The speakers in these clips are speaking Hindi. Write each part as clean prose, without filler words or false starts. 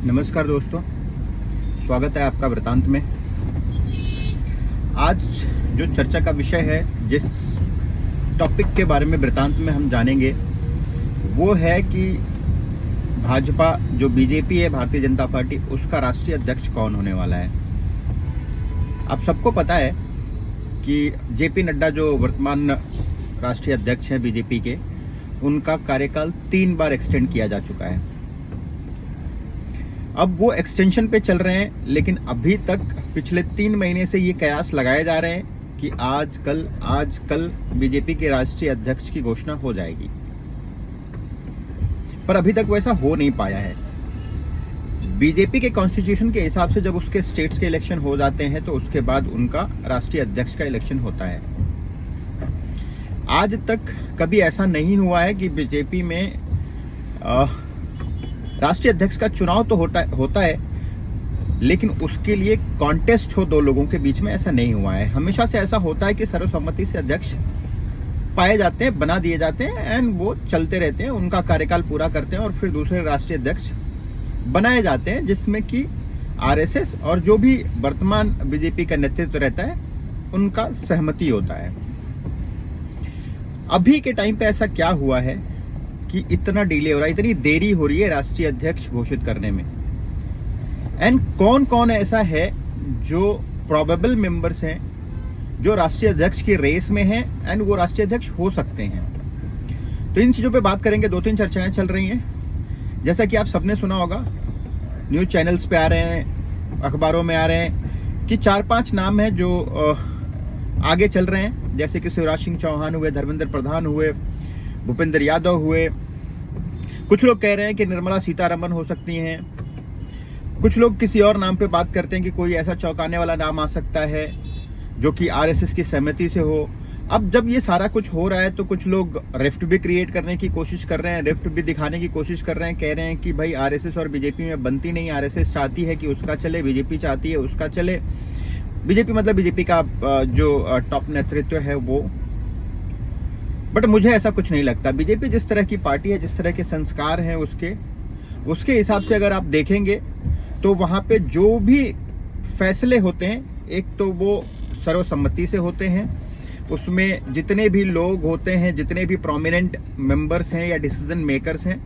नमस्कार दोस्तों, स्वागत है आपका वृतांत में। आज जो चर्चा का विषय है, जिस टॉपिक के बारे में वृतांत में हम जानेंगे, वो है कि भाजपा जो बीजेपी है, भारतीय जनता पार्टी, उसका राष्ट्रीय अध्यक्ष कौन होने वाला है। आप सबको पता है कि जेपी नड्डा जो वर्तमान राष्ट्रीय अध्यक्ष हैं बीजेपी के, उनका कार्यकाल 3 बार एक्सटेंड किया जा चुका है। अब वो एक्सटेंशन पे चल रहे हैं, लेकिन अभी तक पिछले 3 महीने से ये कयास लगाए जा रहे हैं कि आज कल बीजेपी के राष्ट्रीय अध्यक्ष की घोषणा हो जाएगी, पर अभी तक वैसा हो नहीं पाया है। बीजेपी के कॉन्स्टिट्यूशन के हिसाब से जब उसके स्टेट्स के इलेक्शन हो जाते हैं तो उसके बाद उनका राष्ट्रीय अध्यक्ष का इलेक्शन होता है। आज तक कभी ऐसा नहीं हुआ है कि बीजेपी में राष्ट्रीय अध्यक्ष का चुनाव तो होता है, लेकिन उसके लिए कॉन्टेस्ट हो 2 लोगों के बीच में, ऐसा नहीं हुआ है। हमेशा से ऐसा होता है कि सर्वसम्मति से अध्यक्ष पाए जाते हैं, बना दिए जाते हैं, एंड वो चलते रहते हैं, उनका कार्यकाल पूरा करते हैं और फिर दूसरे राष्ट्रीय अध्यक्ष बनाए जाते हैं, जिसमें कि आरएसएस और जो भी वर्तमान बीजेपी का नेतृत्व रहता है उनका सहमति होता है। अभी के टाइम पे ऐसा क्या हुआ है कि इतना डिले हो रहा है, इतनी देरी हो रही है राष्ट्रीय अध्यक्ष घोषित करने में। एंड कौन कौन ऐसा है जो प्रोबेबल मेंबर्स हैं, जो राष्ट्रीय अध्यक्ष की रेस में हैं एंड वो राष्ट्रीय अध्यक्ष हो सकते हैं। तो इन चीजों पे बात करेंगे। 2-3 चर्चाएं चल रही हैं, जैसा कि आप सबने सुना होगा, न्यूज चैनल्स पे आ रहे हैं, अखबारों में आ रहे हैं कि 4-5 नाम है जो आगे चल रहे हैं, जैसे कि शिवराज सिंह चौहान हुए, धर्मेंद्र प्रधान हुए, भूपेंद्र यादव हुए। कुछ लोग कह रहे हैं कि निर्मला सीतारमण हो सकती हैं, कुछ लोग किसी और नाम पे बात करते हैं कि कोई ऐसा चौंकाने वाला नाम आ सकता है जो कि आरएसएस की सहमति से हो। अब जब ये सारा कुछ हो रहा है तो कुछ लोग रिफ्ट भी क्रिएट करने की कोशिश कर रहे हैं, रिफ्ट भी दिखाने की कोशिश कर रहे हैं, कह रहे हैं कि भाई आरएसएस और बीजेपी में बनती नहीं, आरएसएस चाहती है कि उसका चले, बीजेपी चाहती है उसका चले। बीजेपी मतलब बीजेपी का जो टॉप नेतृत्व है वो। बट मुझे ऐसा कुछ नहीं लगता। बीजेपी जिस तरह की पार्टी है, जिस तरह के संस्कार हैं उसके हिसाब से अगर आप देखेंगे तो वहां पे जो भी फैसले होते हैं, एक तो वो सर्वसम्मति से होते हैं, उसमें जितने भी लोग होते हैं, जितने भी प्रोमिनेंट मेंबर्स हैं या डिसीजन मेकर्स हैं,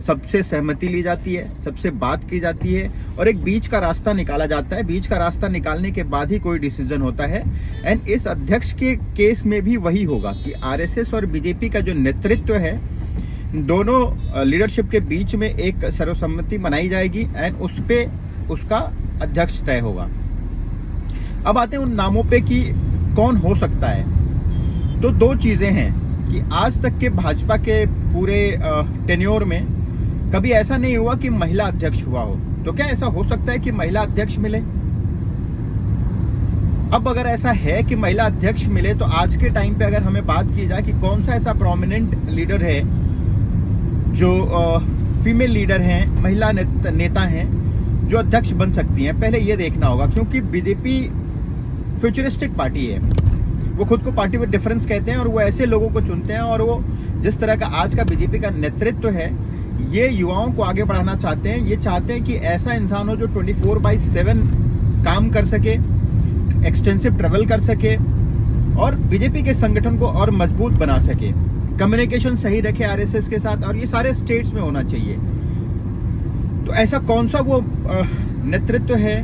सबसे सहमति ली जाती है, सबसे बात की जाती है और एक बीच का रास्ता निकाला जाता है। बीच का रास्ता निकालने के बाद ही कोई डिसीजन होता है। एंड इस अध्यक्ष के केस में भी वही होगा कि आरएसएस और बीजेपी का जो नेतृत्व है, दोनों लीडरशिप के बीच में एक सर्वसम्मति बनाई जाएगी एंड उस पे उसका अध्यक्ष तय होगा। अब आते हैं उन नामों पे कि कौन हो सकता है। तो 2 चीजें हैं कि आज तक के भाजपा के पूरे टेन्योर में कभी ऐसा नहीं हुआ कि महिला अध्यक्ष हुआ हो। तो क्या ऐसा हो सकता है कि महिला अध्यक्ष मिले? अब अगर ऐसा है कि महिला अध्यक्ष मिले, तो आज के टाइम पे अगर हमें बात की जाए कि कौन सा ऐसा प्रोमिनेंट लीडर है जो फीमेल लीडर हैं, महिला नेता हैं जो अध्यक्ष बन सकती हैं, पहले ये देखना होगा। क्योंकि बीजेपी फ्यूचरिस्टिक पार्टी है, वो खुद को पार्टी विद डिफरेंस कहते हैं और वो ऐसे लोगों को चुनते हैं, और वो जिस तरह का आज का बीजेपी का नेतृत्व है, ये युवाओं को आगे बढ़ाना चाहते हैं। ये चाहते हैं कि ऐसा इंसान हो जो 24/7 काम कर सके, एक्सटेंसिव ट्रेवल कर सके और बीजेपी के संगठन को और मजबूत बना सके, कम्युनिकेशन सही रखे आरएसएस के साथ, और ये सारे स्टेट्स में होना चाहिए। तो ऐसा कौन सा वो नेतृत्व है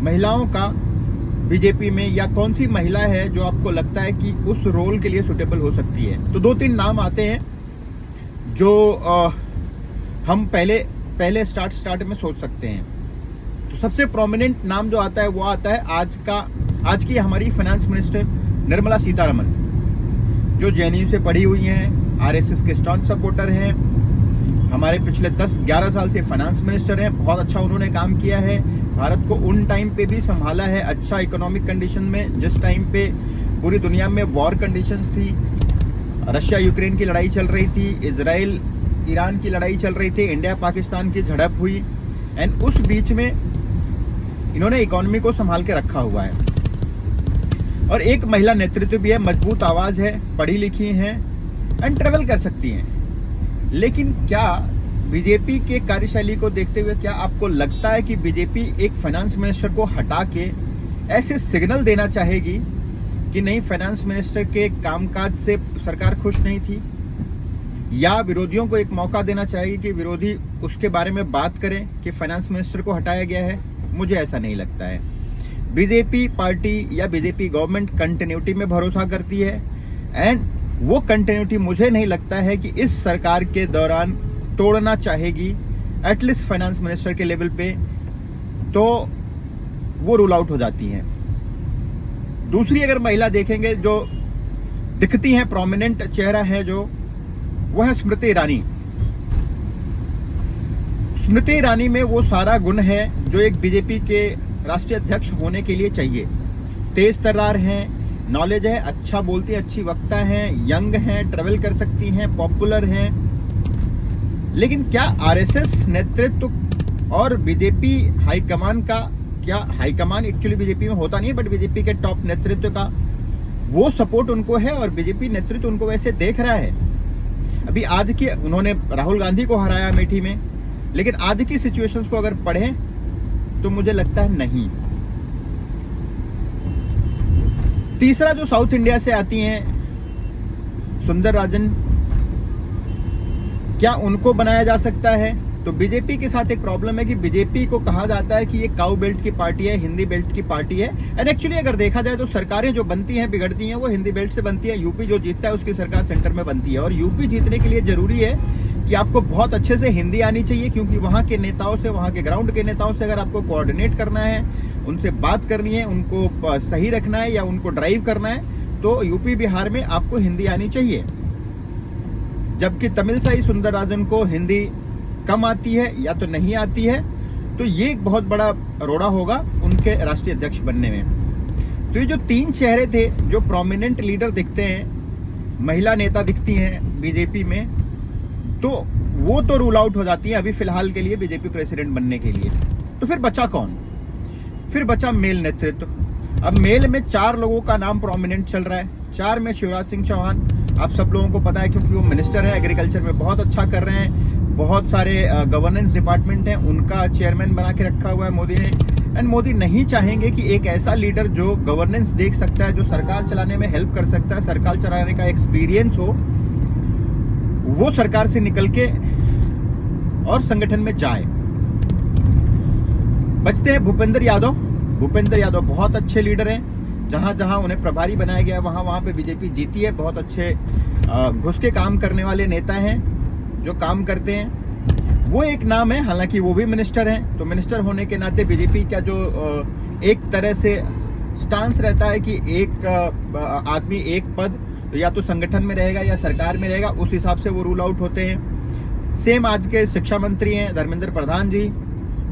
महिलाओं का बीजेपी में, या कौन सी महिला है जो आपको लगता है कि उस रोल के लिए सुटेबल हो सकती है? तो 2-3 नाम आते हैं जो हम पहले स्टार्ट में सोच सकते हैं। तो सबसे प्रोमिनेंट नाम जो आता है वो आता है आज की हमारी फाइनेंस मिनिस्टर निर्मला सीतारमण, जो जेएनयू से पढ़ी हुई हैं, आरएसएस के स्टॉन्च सपोर्टर हैं, हमारे पिछले 10-11 साल से फाइनेंस मिनिस्टर हैं। बहुत अच्छा उन्होंने काम किया है, भारत को उन टाइम पे भी संभाला है अच्छा इकोनॉमिक कंडीशन में, जिस टाइम पे पूरी दुनिया में वॉर कंडीशंस थी, रशिया यूक्रेन की लड़ाई चल रही थी, इजराइल ईरान की लड़ाई चल रही थी, इंडिया पाकिस्तान की झड़प हुई, एंड उस बीच में इन्होंने इकोनॉमी को संभाल के रखा हुआ है। और एक महिला नेतृत्व भी है, मजबूत आवाज है, पढ़ी लिखी हैं एंड ट्रेवल कर सकती हैं। लेकिन क्या बीजेपी के कार्यशैली को देखते हुए क्या आपको लगता है कि बीजेपी एक फाइनेंस मिनिस्टर को हटा के ऐसे सिग्नल देना चाहेगी कि नहीं, फाइनेंस मिनिस्टर के कामकाज से सरकार खुश नहीं थी, या विरोधियों को एक मौका देना चाहेगी कि विरोधी उसके बारे में बात करें कि फाइनेंस मिनिस्टर को हटाया गया है? मुझे ऐसा नहीं लगता है। बीजेपी पार्टी या बीजेपी गवर्नमेंट कंटिन्यूटी में भरोसा करती है, एंड वो कंटिन्यूटी मुझे नहीं लगता है कि इस सरकार के दौरान तोड़ना चाहेगी, एटलीस्ट फाइनेंस मिनिस्टर के लेवल पे, तो वो रूल आउट हो जाती है। दूसरी अगर महिला देखेंगे जो दिखती हैं, प्रोमिनेंट चेहरा है जो, वो है स्मृति ईरानी। स्मृति ईरानी में वो सारा गुण है जो एक बीजेपी के राष्ट्रीय अध्यक्ष होने के लिए चाहिए। तेज तर्रार हैं, नॉलेज है, अच्छा बोलती है, अच्छी वक्ता हैं, यंग हैं, ट्रेवल कर सकती हैं, पॉपुलर हैं। लेकिन क्या आरएसएस नेतृत्व और बीजेपी हाईकमान का, क्या हाईकमान एक्चुअली बीजेपी में होता नहीं है, बट बीजेपी के टॉप नेतृत्व का वो सपोर्ट उनको है और बीजेपी नेतृत्व उनको वैसे देख रहा है। अभी आज की उन्होंने राहुल गांधी को हराया अमेठी में, लेकिन आज की सिचुएशंस को अगर पढ़ें तो मुझे लगता है नहीं। तीसरा जो साउथ इंडिया से आती हैं, सुंदरराजन, क्या उनको बनाया जा सकता है? तो बीजेपी के साथ एक प्रॉब्लम है कि बीजेपी को कहा जाता है कि ये काउ बेल्ट की पार्टी है, हिंदी बेल्ट की पार्टी है, एंड एक्चुअली अगर देखा जाए तो सरकारें जो बनती हैं, बिगड़ती हैं, वो हिंदी बेल्ट से बनती है। यूपी जो जीतता है उसकी सरकार सेंटर में बनती है, और यूपी जीतने के लिए जरूरी है कि आपको बहुत अच्छे से हिंदी आनी चाहिए, क्योंकि वहां के नेताओं से, वहां के ग्राउंड के नेताओं से अगर आपको कोऑर्डिनेट करना है, उनसे बात करनी है, उनको सही रखना है या उनको ड्राइव करना है, तो यूपी बिहार में आपको हिंदी आनी चाहिए। जबकि तमिलसाई सुंदरराजन को हिंदी कम आती है या तो नहीं आती है, तो ये एक बहुत बड़ा रोड़ा होगा उनके राष्ट्रीय अध्यक्ष बनने में। तो ये जो तीन चेहरे थे जो प्रोमिनेंट लीडर दिखते हैं, महिला नेता दिखती हैं बीजेपी में, तो वो तो रूल आउट हो जाती है अभी फिलहाल के लिए बीजेपी प्रेसिडेंट बनने के लिए। तो फिर बचा कौन? फिर बचा मेल नेतृत्व। अब मेल में 4 लोगों का नाम प्रोमिनेंट चल रहा है। 4 में शिवराज सिंह चौहान, आप सब लोगों को पता है क्योंकि वो मिनिस्टर है, एग्रीकल्चर में बहुत अच्छा कर रहे हैं, बहुत सारे गवर्नेंस डिपार्टमेंट हैं, उनका चेयरमैन बना के रखा हुआ है मोदी ने। एंड मोदी नहीं चाहेंगे कि एक ऐसा लीडर जो गवर्नेंस देख सकता है, जो सरकार चलाने में हेल्प कर सकता है, सरकार चलाने का एक्सपीरियंस हो, वो सरकार से निकल के और संगठन में जाए। बचते हैं भूपेंद्र यादव। भूपेंद्र यादव बहुत अच्छे लीडर हैं, जहां जहां उन्हें प्रभारी बनाया गया है वहां पे बीजेपी जीती है। बहुत अच्छे घुस के काम करने वाले नेता हैं जो काम करते हैं। वो एक नाम है, हालांकि वो भी मिनिस्टर हैं, तो मिनिस्टर होने के नाते बीजेपी का जो एक तरह से स्टांस रहता है कि एक आदमी एक पद, तो या तो संगठन में रहेगा या सरकार में रहेगा, उस हिसाब से वो रूल आउट होते हैं। सेम आज के शिक्षा मंत्री हैं धर्मेंद्र प्रधान जी,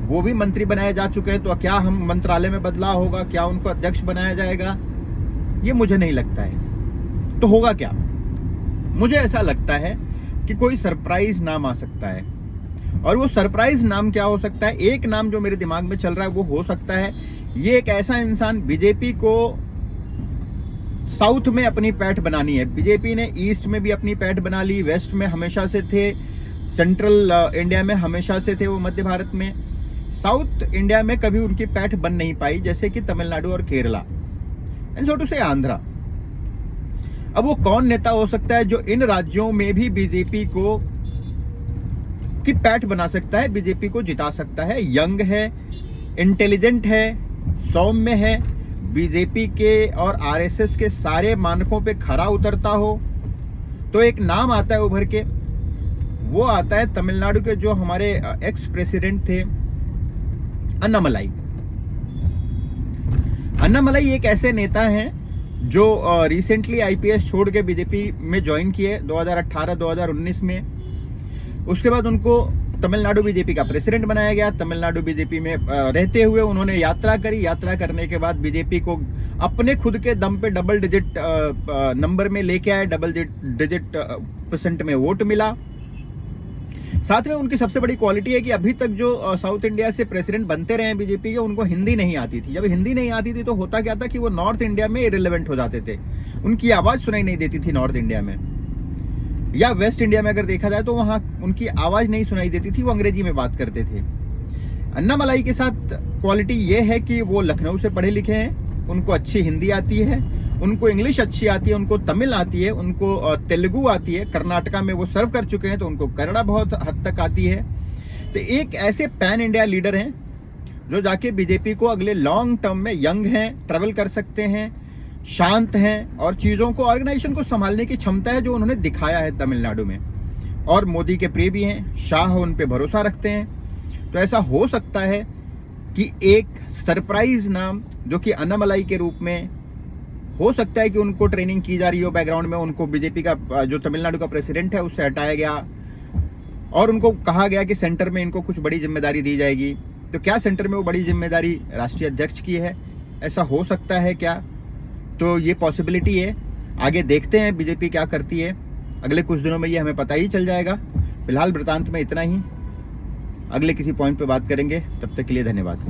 वो भी मंत्री बनाए जा चुके हैं। तो क्या हम मंत्रालय में बदलाव होगा, क्या उनको अध्यक्ष बनाया जाएगा? ये मुझे नहीं लगता है। तो होगा क्या? मुझे ऐसा लगता है कि कोई सरप्राइज नाम आ सकता है, और वो सरप्राइज नाम क्या हो सकता है? एक नाम जो मेरे दिमाग में चल रहा है वो हो सकता है ये एक ऐसा इंसान, बीजेपी को साउथ में अपनी पैठ बनानी है। बीजेपी ने ईस्ट में भी अपनी पैठ बना ली, वेस्ट में हमेशा से थे, सेंट्रल इंडिया में हमेशा से थे वो, मध्य भारत में। साउथ इंडिया में कभी उनकी पैठ बन नहीं पाई, जैसे कि तमिलनाडु और केरला, एंड सो टू से आंध्रा। अब वो कौन नेता हो सकता है जो इन राज्यों में भी बीजेपी को की पैठ बना सकता है, बीजेपी को जिता सकता है? यंग है, इंटेलिजेंट है, सौम्य है, बीजेपी के और आरएसएस के सारे मानकों पे खरा उतरता हो। तो एक नाम आता है उभर के, वो आता है तमिलनाडु के जो हमारे एक्स प्रेसिडेंट थे, अन्नामलाई। अन्नामलाई एक ऐसे नेता हैं जो रिसेंटली आईपीएस छोड़ के बीजेपी में ज्वाइन किए 2018-2019 में। उसके बाद उनको तमिलनाडु बीजेपी का प्रेसिडेंट बनाया गया। तमिलनाडु बीजेपी में रहते हुए उन्होंने यात्रा करी। यात्रा करने के बाद बीजेपी को अपने खुद के दम पे डबल डिजिट नंबर में लेके आए, डबल डिजिट % में वोट मिला। साथ में उनकी सबसे बड़ी क्वालिटी है कि अभी तक जो साउथ इंडिया से प्रेसिडेंट बनते रहे हैं बीजेपी के, उनको हिंदी नहीं आती थी। जब हिंदी नहीं आती थी तो होता क्या था कि वो नॉर्थ इंडिया में इरिलेवेंट हो जाते थे, उनकी आवाज सुनाई नहीं देती थी नॉर्थ इंडिया में। या वेस्ट इंडिया में अगर देखा जाए तो वहां उनकी आवाज नहीं सुनाई देती थी, वो अंग्रेजी में बात करते थे। अन्नामलाई के साथ क्वालिटी ये है कि वो लखनऊ से पढ़े लिखे हैं, उनको अच्छी हिंदी आती है, उनको इंग्लिश अच्छी आती है, उनको तमिल आती है, उनको तेलुगु आती है, कर्नाटका में वो सर्व कर चुके हैं तो उनको कन्नड़ा बहुत हद तक आती है। तो एक ऐसे पैन इंडिया लीडर हैं जो जाके बीजेपी को अगले लॉन्ग टर्म में, यंग हैं, ट्रेवल कर सकते हैं, शांत हैं और चीजों को, ऑर्गेनाइजेशन को संभालने की क्षमता है जो उन्होंने दिखाया है तमिलनाडु में। और मोदी के प्रिय भी हैं, शाह उन पे भरोसा रखते हैं। तो ऐसा हो सकता है कि एक सरप्राइज नाम जो कि अन्नामलाई के रूप में हो सकता है कि उनको ट्रेनिंग की जा रही हो बैकग्राउंड में, उनको बीजेपी का जो तमिलनाडु का प्रेसिडेंट है उससे हटाया गया और उनको कहा गया कि सेंटर में इनको कुछ बड़ी जिम्मेदारी दी जाएगी। तो क्या सेंटर में वो बड़ी जिम्मेदारी राष्ट्रीय अध्यक्ष की है? ऐसा हो सकता है क्या? तो ये पॉसिबिलिटी है। आगे देखते हैं बीजेपी क्या करती है, अगले कुछ दिनों में ये हमें पता ही चल जाएगा। फिलहाल वृतांत में इतना ही, अगले किसी पॉइंट पे बात करेंगे। तब तक के लिए धन्यवाद।